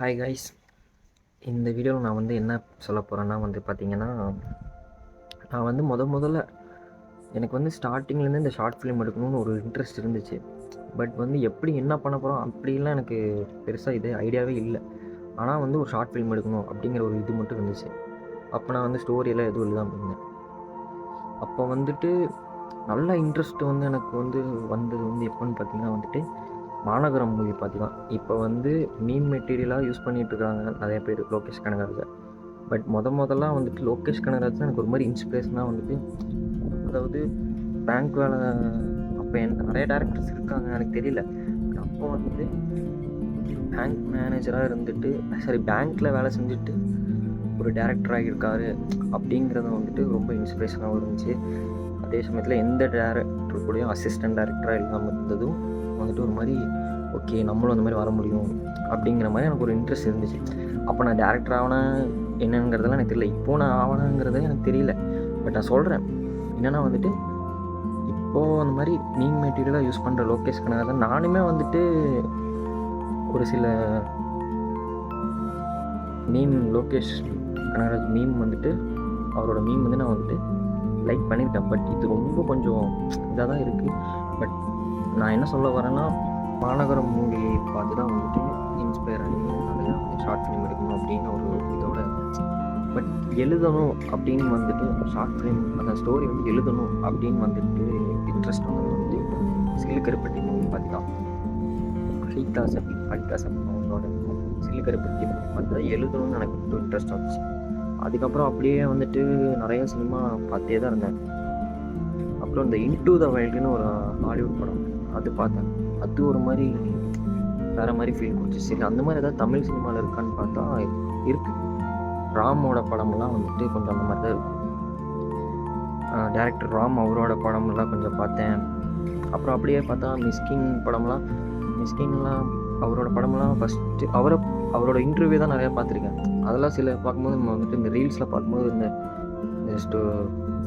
Hi guys, இந்த வீடியோவில் நான் என்ன சொல்ல போகிறேன்னா பார்த்தீங்கன்னா, நான் முதல்ல எனக்கு ஸ்டார்டிங்லேருந்து இந்த ஷார்ட் ஃபிலிம் எடுக்கணும்னு ஒரு இன்ட்ரெஸ்ட் இருந்துச்சு. பட் எப்படி என்ன பண்ண போகிறோம் அப்படிலாம் எனக்கு பெருசாக இது ஐடியாவே இல்லை. ஆனால் ஒரு ஷார்ட் ஃபிலிம் எடுக்கணும் அப்படிங்கிற ஒரு இது மட்டும் இருந்துச்சு. அப்போ நான் ஸ்டோரியெல்லாம் எதுவும் இல்லாமல் இருந்தேன். அப்போ நல்ல இன்ட்ரெஸ்ட் எனக்கு வந்தது எப்போன்னு பார்த்தீங்கன்னா மாநகரம் மூவி பார்த்து தான். இப்போ மீம் மெட்டீரியலாக யூஸ் பண்ணிகிட்ருக்காங்க நிறைய பேர் லோகேஷ் கனகராஜை. பட் முதல்லாம் லோகேஷ் கனகராஜ் தான் எனக்கு ஒரு மாதிரி இன்ஸ்பிரேஷனாக அதாவது பேங்க் வேலை. அப்போ எனக்கு நிறைய டேரக்டர்ஸ் இருக்காங்க, எனக்கு தெரியல. அப்போ பேங்க் மேனேஜராக இருந்துட்டு பேங்க்கில் வேலை செஞ்சுட்டு ஒரு டேரக்டராக இருக்காரு அப்படிங்கிறத ரொம்ப இன்ஸ்பிரேஷனாக இருந்துச்சு. அதே சமயத்தில் எந்த டேரக்டர் கூடயும் அசிஸ்டன்ட் டேரக்டராக இல்லாமல் இருந்ததும் ஒரு மாதிரி ஓகே, நம்மளும் அந்த மாதிரி வர முடியும் அப்படிங்கிற மாதிரி எனக்கு ஒரு இன்ட்ரெஸ்ட் இருந்துச்சு. அப்போ நான் டேரக்டர் ஆகணும் என்னங்கிறதெல்லாம் எனக்கு தெரியல. இப்போது நான் ஆகணுங்கிறதே எனக்கு தெரியல. பட் நான் சொல்கிறேன் என்னென்னா இப்போது அந்த மாதிரி மீம் மெட்டீரியலாக யூஸ் பண்ணுற லோகேஷ் கனகராஜன் நானுமே ஒரு சில மீம் லோகேஷ் கனகராஜ் மீம் அவரோட மீம் நான் லைக் பண்ணியிருக்கேன். பட் இது ரொம்ப கொஞ்சம் இதாக தான் இருக்குது. பட் நான் என்ன சொல்ல வரேன்னா, மாநகரம் மூவியை பார்த்து தான் இன்ஸ்பயர் ஆகி நிறையா ஷார்ட் ஃபிலிம் எடுக்கணும் அப்படின்னு ஒரு இதோட. பட் எழுதணும் அப்படின்னு ஷார்ட் ஃபிலிம் அந்த ஸ்டோரி எழுதணும் அப்படின்னு இன்ட்ரெஸ்ட் வந்தது சில்லுக்கருப்பட்டி மூவி பார்த்து தான். ஹரிதாசன் அவங்களோட சில்லுக்கருப்பட்டி மூவி பார்த்து தான் எழுதணும்னு எனக்கு இன்ட்ரெஸ்ட் வந்துச்சு. அதுக்கப்புறம் அப்படியே நிறைய சினிமா பார்த்தே தான் இருந்தேன். அப்புறம் இந்த இன்டூ த வைல்டுன்னு ஒரு ஹாலிவுட் படம் அது பார்த்தேன். அது ஒரு மாதிரி வேறு மாதிரி ஃபீல் கொடுத்துச்சு. சரி, அந்த மாதிரி ஏதாவது தமிழ் சினிமாவில் இருக்கான்னு பார்த்தா இருக்குது. ராமோட படமெல்லாம் கொஞ்சம் அந்த மாதிரி தான் இருக்கும். டேரக்டர் ராம் அவரோட படமெல்லாம் கொஞ்சம் பார்த்தேன். அப்புறம் அப்படியே பார்த்தா மிஸ்கின்லாம் அவரோட படமெல்லாம் ஃபஸ்ட்டு அவரோட இன்டர்வியூ தான் நிறையா பார்த்துருக்கேன். அதெல்லாம் சில பார்க்கும்போது நம்ம இந்த ரீல்ஸில் பார்க்கும்போது இந்த ஜஸ்ட்டு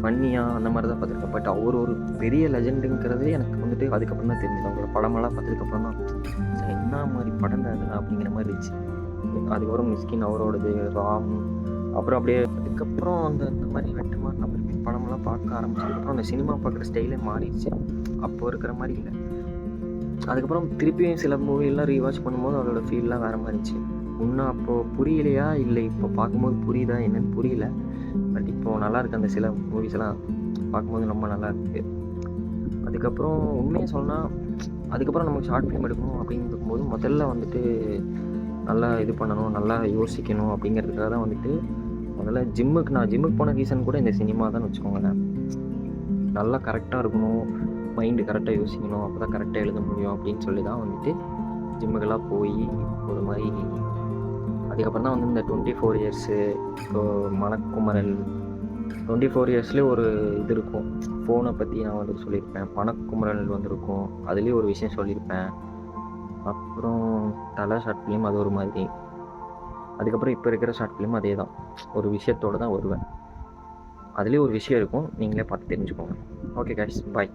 ஃபன்னியாக அந்த மாதிரி தான் பார்த்துருக்கேன். பட் அவர் ஒரு பெரிய லெஜெண்டுங்கிறதே எனக்கு அதுக்கப்புறம் தான் தெரிஞ்சுது. அவரோட படமெல்லாம் பார்த்ததுக்கப்புறம் தான் சரி என்ன மாதிரி படம் தான் அது அப்படிங்கிற மாதிரி இருந்துச்சு. அதுக்கப்புறம் மிஸ்கின் அவரோடது, ராம், அப்புறம் அப்படியே அதுக்கப்புறம் இந்த மாதிரி வெற்றிமாறன் அப்படி படமெல்லாம் பார்க்க ஆரம்பிச்சதுக்கப்புறம் அந்த சினிமா பார்க்குற ஸ்டைலே மாறிடுச்சு. அப்போ இருக்கிற மாதிரி இல்லை. அதுக்கப்புறம் திருப்பியும் சில மூவியெல்லாம் ரீவாச் பண்ணும்போது அவரோட ஃபீல்லாம் வேறு மாதிரி இருந்துச்சு. இன்னும் அப்போது புரியலையா இல்லை இப்போ பார்க்கும்போது புரியுதா என்னன்னு புரியல. பட் இப்போது நல்லாயிருக்கு. அந்த சில மூவிஸ்லாம் பார்க்கும்போது ரொம்ப நல்லா இருக்குது. அதுக்கப்புறம் உண்மையை சொன்னால் அதுக்கப்புறம் நமக்கு ஷார்ட் ஃபிலிம் எடுக்கணும் அப்படின்னு இருக்கும்போது முதல்ல நல்லா இது பண்ணணும், நல்லா யோசிக்கணும் அப்படிங்கிறதுக்காக தான் முதல்ல நான் ஜிம்முக்கு போன ரீசன் கூட இந்த சினிமா தான் வச்சுக்கோங்களேன். நல்லா கரெக்டாக இருக்கணும், மைண்டு கரெக்டாக யோசிக்கணும், அப்போ தான் கரெக்டாக எழுத முடியும் அப்படின்னு சொல்லி தான் ஜிம்முக்கெல்லாம் போய் ஒரு மாதிரி. அதுக்கப்புறம் தான் இந்த 24 இயர்ஸு மணக்குமரல் 24 இயர்ஸ்லேயே ஒரு இது இருக்கும். ஃபோனை பற்றி நான் சொல்லியிருப்பேன். மணக்குமரல் இருக்கும், அதுலேயும் ஒரு விஷயம் சொல்லியிருப்பேன். அப்புறம் தலை ஷார்ட் ஃபிலிம் அது ஒரு மாதிரி. அதுக்கப்புறம் இப்போ இருக்கிற ஷார்ட் ஃபிலிம் அதே தான், ஒரு விஷயத்தோடு தான் வருவேன். அதுலேயும் ஒரு விஷயம் இருக்கும், நீங்களே பார்த்து தெரிஞ்சுக்கோங்க. ஓகே கைஸ், பாய்.